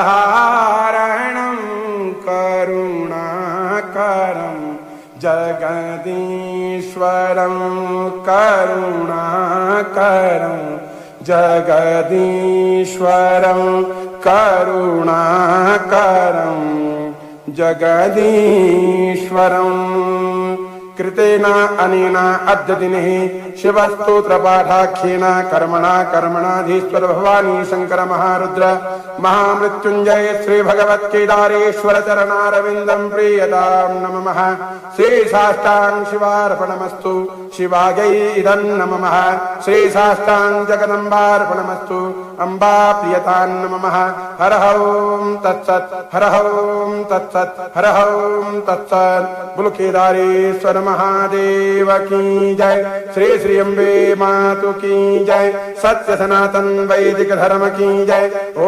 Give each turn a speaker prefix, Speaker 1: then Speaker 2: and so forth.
Speaker 1: हारणं करुणाकरं जगदीश्वरं करुणाकरं जगदीश्वरं करुणाकरं जगदीश्वरं कृतेन अनेन अद्य दिने शिवस्तोत्रपाठाख्येन कर्मणाधीश्वर भवानी शंकर महारुद्र महामृत्युंजय श्री भगवत केदारेश्वर चरणारविंदं प्रीयतां नमः। श्री साष्टांग शिवार्पणमस्तु शिवायै इदं नमः। श्री साष्टांग जगदम्बार्पणमस्तु अम्बा प्रियतां नमः। हर ओं तत्सत् हर ओं तत्सत् हर ओं तत्सत्। बोलो केदारेश्वर महादेव की जय। श्री श्री अम्बे मातु की जय। सत्य सनातन वैदिक धर्म की जय। ओ